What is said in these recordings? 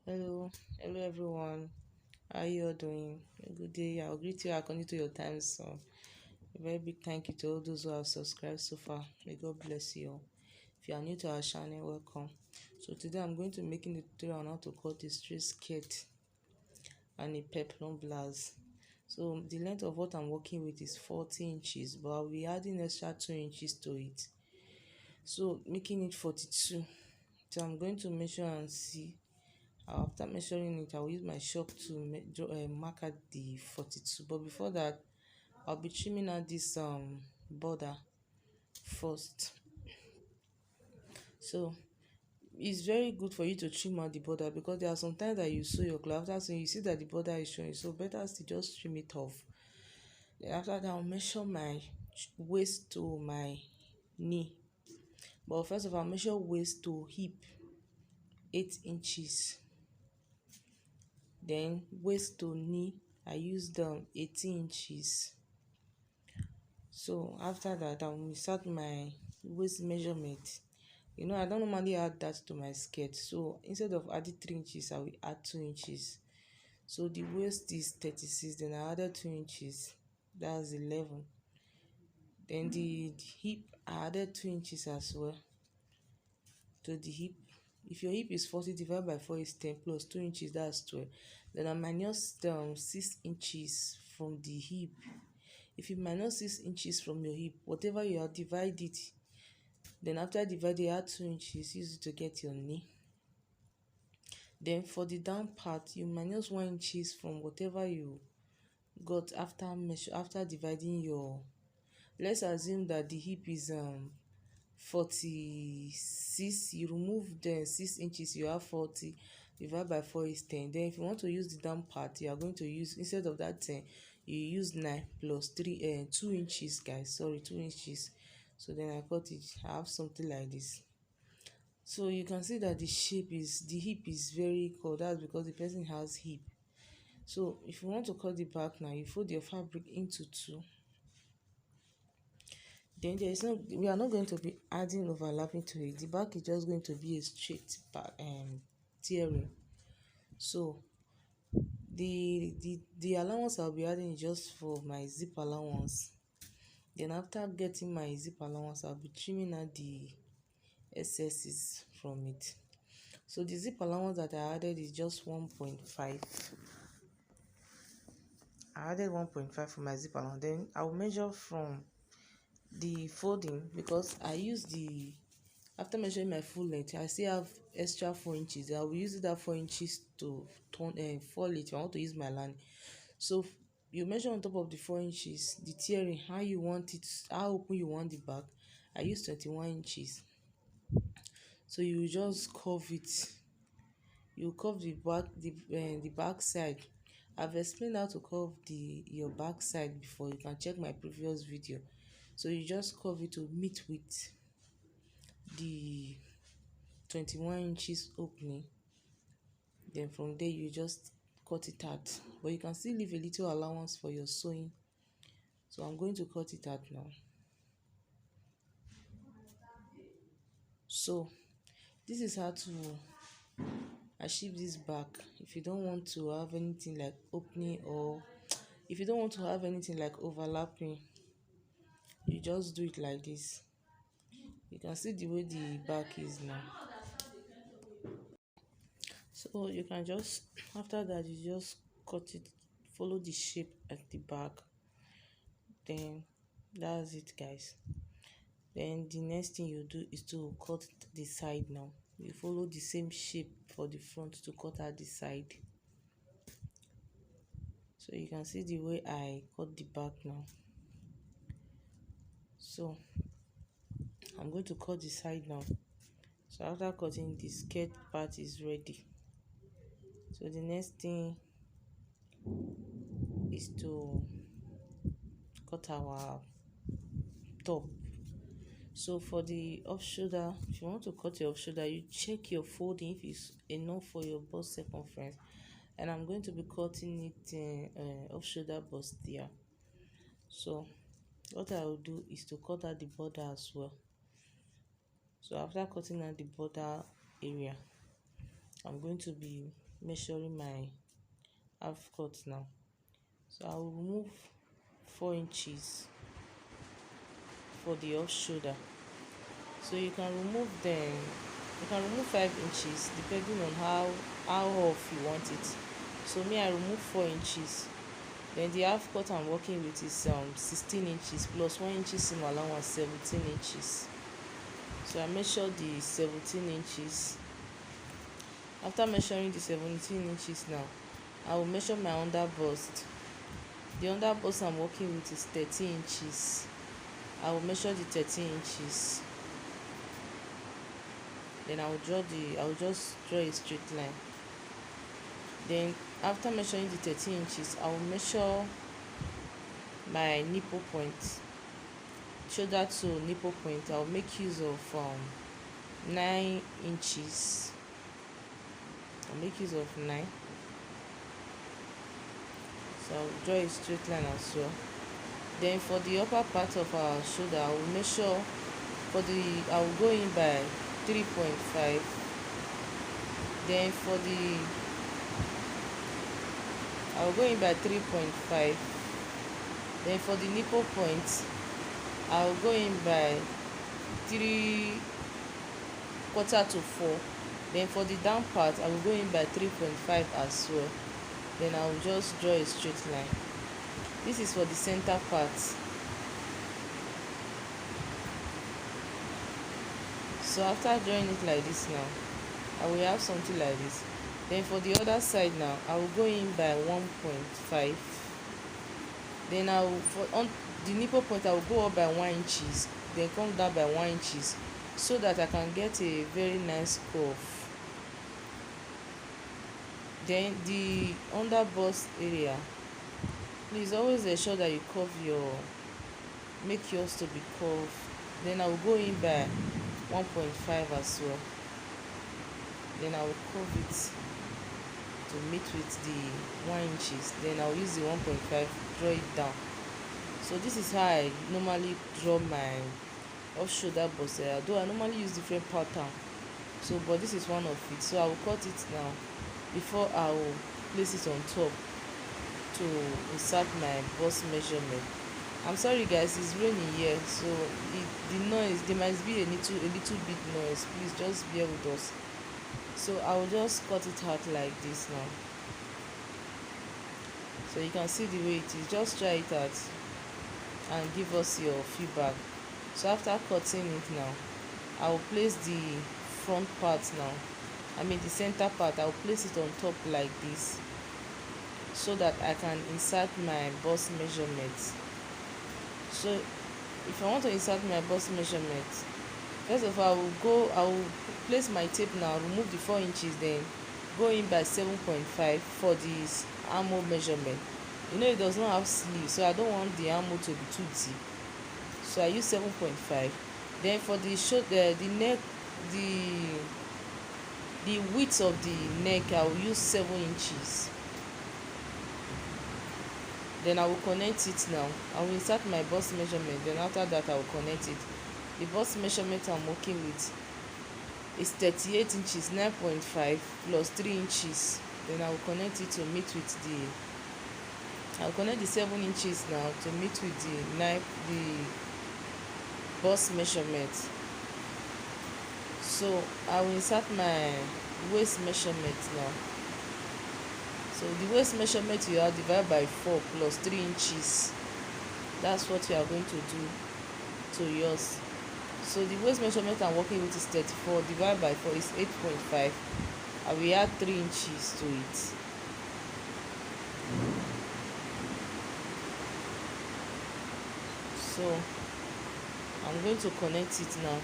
Hello everyone. How you all doing? A good day. I'll greet you according to your time. So, a very big thank you to all those who have subscribed so far. May God bless you all. If you are new to our channel, welcome. So today I'm going to be making a tutorial on how to cut a straight skirt and a peplum blouse. So the length of what I'm working with is 40 inches, but I'll be adding extra 2 inches to it. So making it 42. So I'm going to measure and see. After measuring it, I'll use my chalk to mark out the 42. But before that, I'll be trimming out this border first. So it's very good for you to trim out the border, because there are some times that you sew your cloth, after sewing you see that the border is showing, so better to just trim it off. Then after that, I'll measure my waist to my knee. But first of all, I'll measure waist to hip 8 inches. Then waist to knee, I used 18 inches. So after that, I will start my waist measurement. I don't normally add that to my skirt, so instead of adding 3 inches, I will add 2 inches. So the waist is 36, then I added 2 inches, that's 11. Then the hip, I added 2 inches as well to the hip. If your hip is 40, divided by 4 is 10, plus 2 inches, that's 12. Then I minus 6 inches from the hip. If you minus 6 inches from your hip, whatever you are, divide it. Then after dividing, add 2 inches, use it to get your knee. Then for the down part, you minus 1 inches from whatever you got after dividing your. Let's assume that the hip is 46. You remove the 6 inches, you have 40. Divided by 4 is 10. Then if you want to use the down part, you are going to use, instead of that 10, you use 9 plus 2 inches, guys. Sorry, 2 inches. So then I cut it. I have something like this. So you can see that the hip is very cold. That's because the person has hip. So if you want to cut the back now, you fold your fabric into 2. Then we are not going to be adding overlapping to it. The back is just going to be a straight back tearing. So the allowance I'll be adding is just for my zip allowance. Then after getting my zip allowance, I'll be trimming out the excesses from it. So the zip allowance that I added is just 1.5. I added 1.5 for my zip allowance. Then I'll measure from the folding, because I use after measuring my full length, I still have extra 4 inches. I will use that 4 inches to fold it if I want to use my line. So you measure on top of the 4 inches, the tearing, how you want it, how open you want the back. I use 21 inches. So you just curve it. You curve the back side. I've explained how to curve your back side before. You can check my previous video. So you just curve it to meet with the 21 inches opening. Then from there you just cut it out, but you can still leave a little allowance for your sewing. So I'm going to cut it out now. So this is how to achieve this back. If you don't want to have anything like opening, or if you don't want to have anything like overlapping, you just do it like this. You can see the way the back is now. So you can just, after that, you just cut it, follow the shape at the back. Then that's it, guys. Then the next thing you do is to cut the side now. You follow the same shape for the front to cut out the side. So you can see the way I cut the back now. So I'm going to cut the side now. So after cutting, the skirt part is ready. So the next thing is to cut our top. So for the off shoulder, if you want to cut your off shoulder, you check your folding if it's enough for your bust circumference. And I'm going to be cutting it off shoulder bust there. So what I will do is to cut out the border as well. So after cutting out the border area, I'm going to be measuring my half cut now. So I will remove 4 inches for the off shoulder. So you can remove 5 inches depending on how off you want it. So me, I remove 4 inches. Then the half cut I'm working with is 16 inches plus 1 inch seam allowance, 17 inches. So I measure the 17 inches. After measuring the 17 inches now, I will measure my under bust. The under bust I'm working with is 13 inches. I will measure the 13 inches. Then I will just draw a straight line. Then after measuring the 13 inches, I will measure my nipple point, shoulder to nipple point. I will make use of 9 inches. I'll make use of 9. So I'll draw a straight line as well. Then for the upper part of our shoulder, I will measure I will go in by 3.5. Then I will go in by 3.5. Then for the nipple point, I will go in by 3/4 to 4. Then for the down part, I will go in by 3.5 as well. Then I will just draw a straight line. This is for the center part. So after drawing it like this now, I will have something like this. Then for the other side now, I will go in by 1.5. Then on the nipple point, I will go up by 1 inches, then come down by 1 inches, so that I can get a very nice curve. Then the under bust area, please always ensure that you make yours to be curved. Then I will go in by 1.5 as well. Then I will curve it to meet with the 1 inches. Then I'll use the 1.5, draw it down. So this is how I normally draw my off shoulder bust area, though I normally use different pattern. So but this is one of it. So I will cut it now before I will place it on top to insert my bust measurement. I'm sorry guys, it's raining here, so the noise, there might be a little bit noise. Please just bear with us. So I will just cut it out like this now. So you can see the way it is. Just try it out and give us your feedback. So after cutting it now, I will place the front part now, the center part. I will place it on top like this, so that I can insert my bust measurement. So if I want to insert my bust measurement, first of all, I will place my tape now, remove the 4 inches, then go in by 7.5 for this armhole measurement. It does not have sleeve, so I don't want the armhole to be too deep, so I use 7.5. Then for the shoulder, the neck, the width of the neck, I will use 7 inches. Then I will connect it now. I will insert my bust measurement, then after that I will connect it. The bust measurement I'm working with is 38 inches, 9.5 plus 3 inches. Then I will connect it to meet with I'll connect the 7 inches now to meet with the bust measurement. So I will insert my waist measurement now. So the waist measurement you are divided by 4 plus 3 inches. That's what you are going to do to yours. So the waist measurement I'm working with is 34, divided by 4 is 8.5. I will add 3 inches to it. So I'm going to connect it now.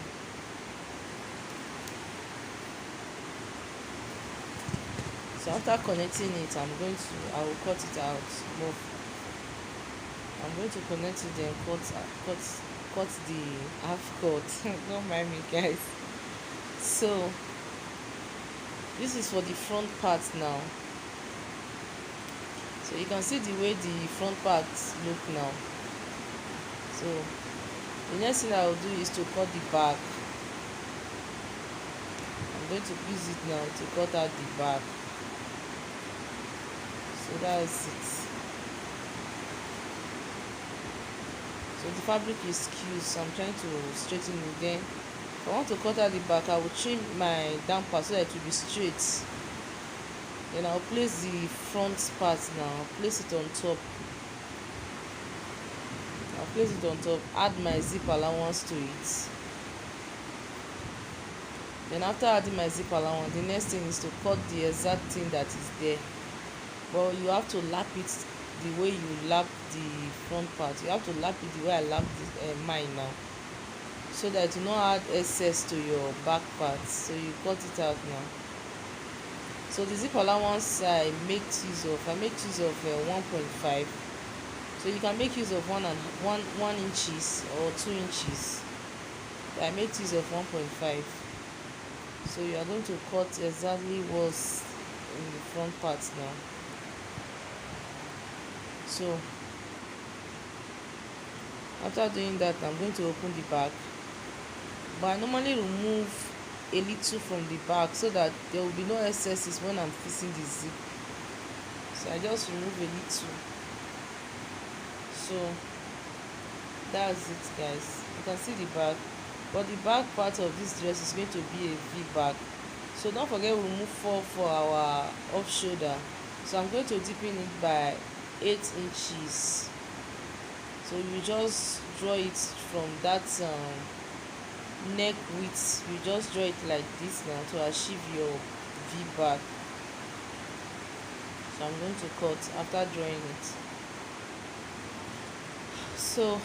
So after connecting it, I will cut it out more. I'm going to connect it, then cut the half cut. Don't mind me guys. So this is for the front part now. So you can see the way the front part look now. So the next thing I will do is to cut the back. I'm going to use it now to cut out the back. So that's it. So the fabric is skewed, so I'm trying to straighten it. Then if I want to cut out the back, I will trim my down part so that it will be straight. Then I'll place the front part now. I'll place it on top. Add my zip allowance to it. Then after adding my zip allowance, the next thing is to cut the exact thing that is there. But you have to lap it the way you lap the front part. You have to lap it the way I lap mine now, so that you not add excess to your back part. So you cut it out now. So the zip allowance I make use of 1.5. So you can make use of 1 inches or 2 inches. I made use of 1.5. So you are going to cut exactly what's in the front part now. So after doing that, I'm going to open the back, but I normally remove a little from the back so that there will be no excesses when I'm fixing the zip. So I just remove a little. So that's it, guys. You can see the back, but the back part of this dress is going to be a V back. So don't forget we remove 4 for our off shoulder. So I'm going to deepen it by 8 inches. So you just draw it from that neck width. You just draw it like this now to achieve your V back. So I'm going to cut after drawing it. So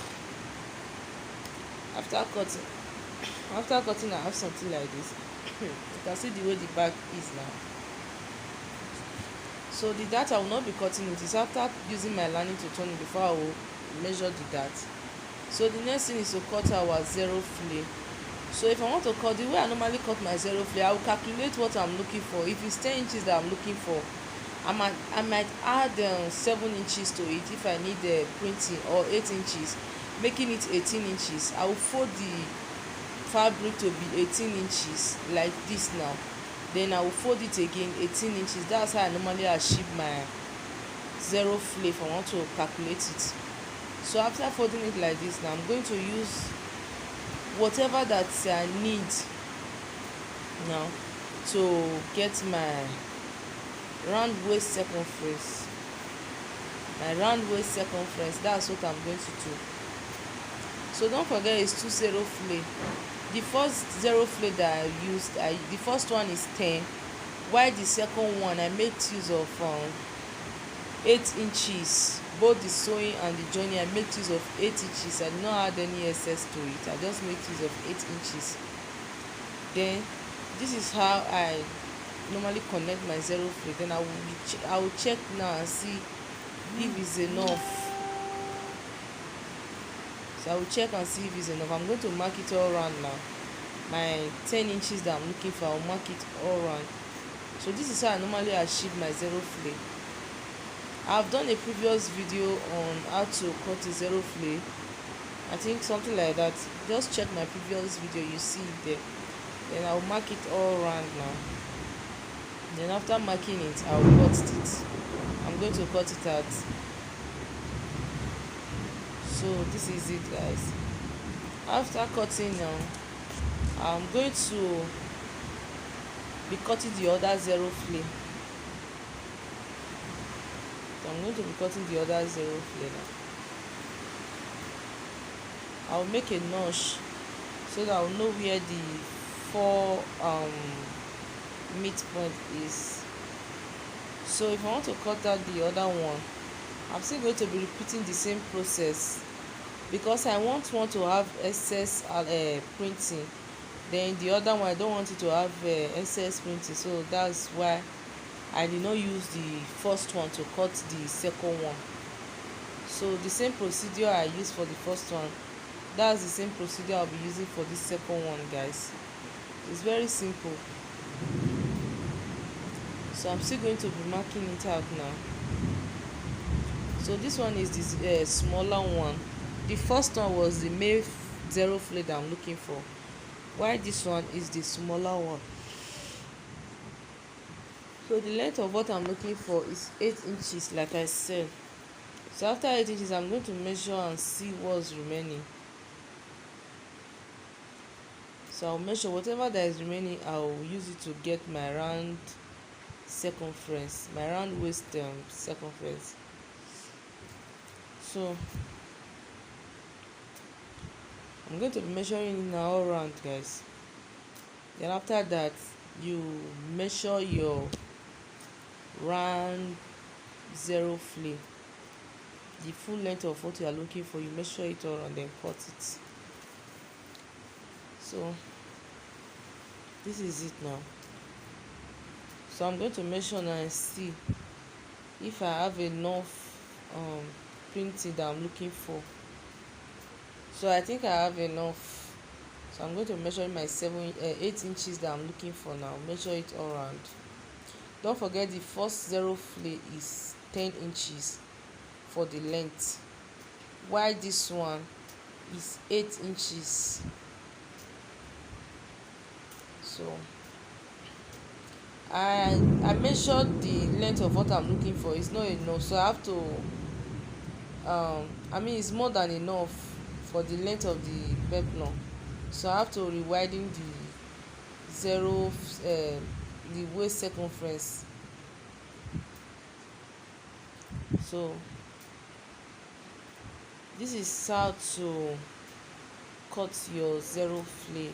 after cutting I have something like this. You can see the way the back is now. So the dart I will not be cutting it. Is after using my lining to turn it before I will measure the dart. So the next thing is to cut our zero flay. So if I want to cut, the way I normally cut my zero flay, I will calculate what I'm looking for. If it's 10 inches that I'm looking for, I might add 7 inches to it if I need printing, or 8 inches, making it 18 inches. I will fold the fabric to be 18 inches like this now. Then I will fold it again 18 inches. That's how I normally achieve my zero flay if I want to calculate it. So after folding it like this now, I'm going to use whatever that I need now to get my round waist circumference. That's what I'm going to do. So don't forget it's 2 zero flay. The first zero flay that I used, the first one is 10, while the second one I made use of 8 inches. Both the sewing and the joining I made use of 8 inches. I did not add any excess to it. I just made use of 8 inches. Then this is how I normally connect my zero flay. Then I will check now and see if it's enough. So I will check and see if it's enough. I'm going to mark it all around now. My 10 inches that I'm looking for, I'll mark it all around. So this is how I normally achieve my zero flay. I've done a previous video on how to cut a zero flay. I think something like that. Just check my previous video, you see it there. Then I'll mark it all around now. Then after marking it, I'll cut it. I'm going to cut it out. So this is it, guys. After cutting now, I'm going to be cutting the other zero flay. So I'm going to be cutting the other zero flay now. I'll make a notch so that I'll know where the 4 midpoint is. So if I want to cut out the other one, I'm still going to be repeating the same process, because I want one to have excess printing, then the other one I don't want it to have excess printing. So that's why I did not use the first one to cut the second one. So the same procedure I used for the first one, that's the same procedure I'll be using for this second one, guys. It's very simple. So I'm still going to be marking it out now. So this one is this smaller one. The first one was the male zero flay that I'm looking for, while this one is the smaller one. So the length of what I'm looking for is 8 inches, like I said. So after 8 inches, I'm going to measure and see what's remaining. So I'll measure whatever that is remaining. I'll use it to get my round circumference, my round waist circumference. So I'm going to be measuring it now all round, guys. Then after that, you measure your round zero flea, the full length of what you are looking for. You measure it all and then cut it. So this is it now. So I'm going to measure now and see if I have enough printing that I'm looking for. So I think I have enough. So I'm going to measure my 8 inches that I'm looking for now. Measure it all around. Don't forget the first zero flea is 10 inches for the length, while this one is 8 inches. So I measured the length of what I'm looking for. It's not enough, so I have to it's more than enough for the length of the peplum, so I have to rewiden the waist circumference. So this is how to cut your zero flea.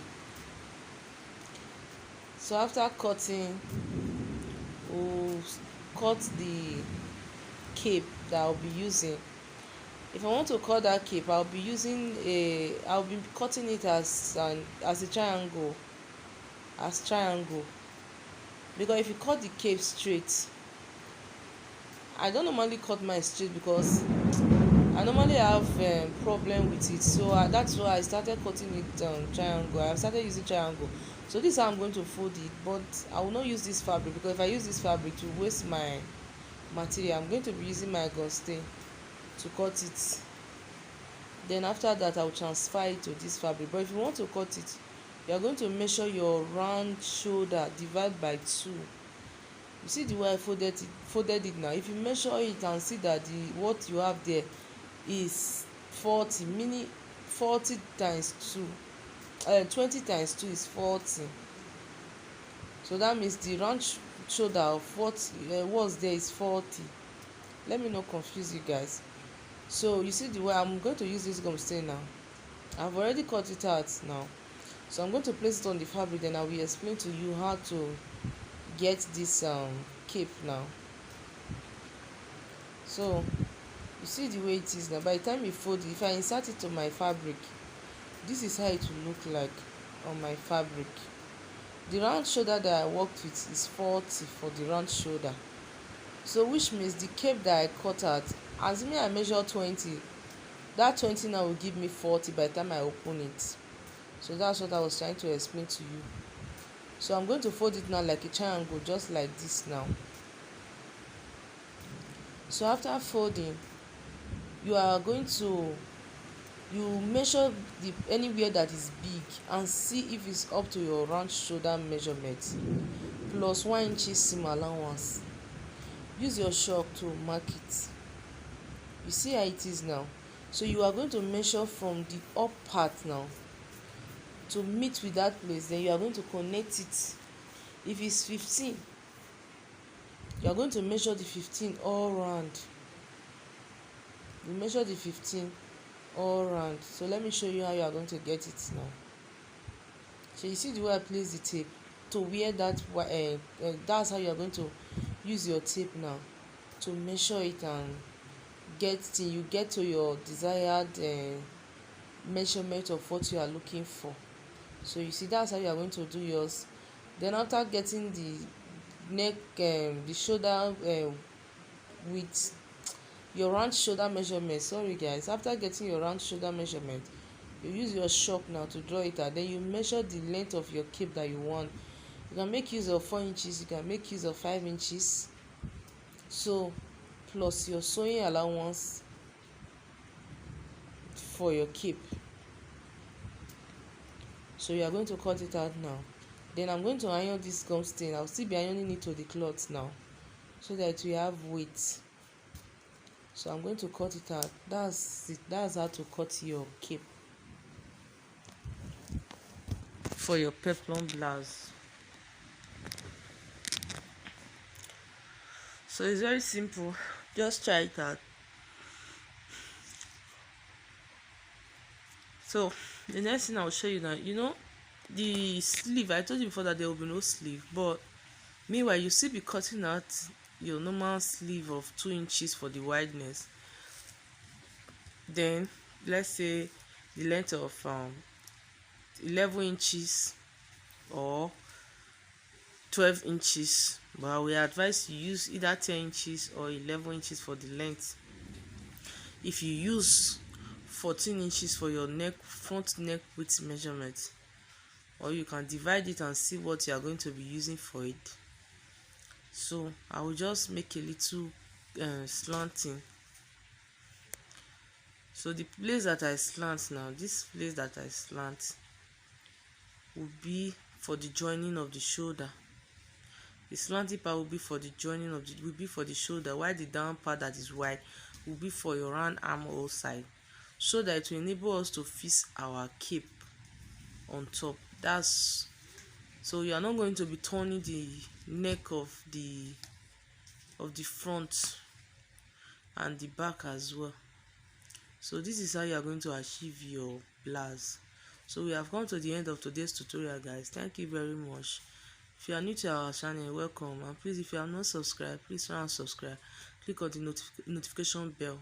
So after cutting, we'll cut the cape that I'll be using. If I want to cut that cape, I'll be cutting it as a triangle, because if you cut the cape straight, I don't normally cut mine straight because I normally have problem with it. So that's why I started cutting it triangle. I started using triangle. So this is how I'm going to fold it, but I will not use this fabric, because if I use this fabric to waste my material, I'm going to be using my gun stain to cut it. Then after that, I'll transfer it to this fabric. But if you want to cut it, you are going to measure your round shoulder, divide by 2. You see the way I folded it now. If you measure it and see that what you have there is 40, meaning 40 times 2, 20 times 2 is 40. So that means the round shoulder of what was there is 40. Let me not confuse you guys. So you see the way I'm going to use this gum stain now. I've already cut it out now, so I'm going to place it on the fabric. Then I will explain to you how to get this cape now. So you see the way it is now. By the time you fold it, if I insert it to my fabric, this is how it will look like on my fabric. The round shoulder that I worked with is 40 for the round shoulder. So which means the cape that I cut out, assuming I measure 20, that 20 now will give me 40 by the time I open it. So that's what I was trying to explain to you. So I'm going to fold it now like a triangle, just like this now. So after folding, you are going to measure anywhere that is big and see if it's up to your round shoulder measurement, plus 1 inch seam allowance. Use your chalk to mark it. You see how it is now. So you are going to measure from the up part now to meet with that place. Then you are going to connect it. If it's 15, you are going to measure the 15 all round. You measure the 15 all round. So let me show you how you are going to get it now. So you see the way I place the tape to where that that's how you are going to use your tape now to measure it and get till you get to your desired measurement of what you are looking for. So you see, that's how you are going to do yours. Then after getting the neck, the shoulder with your round shoulder measurement, sorry guys, after getting your round shoulder measurement, you use your chalk now to draw it out. Then you measure the length of your cape that you want. You can make use of 4 inches, you can make use of 5 inches. So plus your sewing allowance for your cape. So you are going to cut it out now. Then I'm going to iron this gum stain. I'll still be ironing it to the cloth now so that we have weight. So I'm going to cut it out. That's it. That's how to cut your cape for your peplum blouse. So it's very simple. Just try it out. So the next thing I'll show you now, the sleeve, I told you before that there will be no sleeve, but meanwhile you still be cutting out your normal sleeve of 2 inches for the wideness. Then let's say the length of 11 inches or 12 inches, but I will advise you use either 10 inches or 11 inches for the length. If you use 14 inches for your front neck width measurement, or you can divide it and see what you are going to be using for it. So I will just make a little slanting. So the place that I slant now, this place that I slant will be for the joining of the shoulder. The slanting part will be for the joining of the shoulder, while the down part that is wide will be for your round armhole side, so that it will enable us to fix our cape on top. So you are not going to be turning the neck of the front and the back as well. So this is how you are going to achieve your blouse. So we have come to the end of today's tutorial, guys. Thank you very much. If you are new to our channel, welcome, and please, if you have not subscribed, please try and subscribe. Click on the notification bell.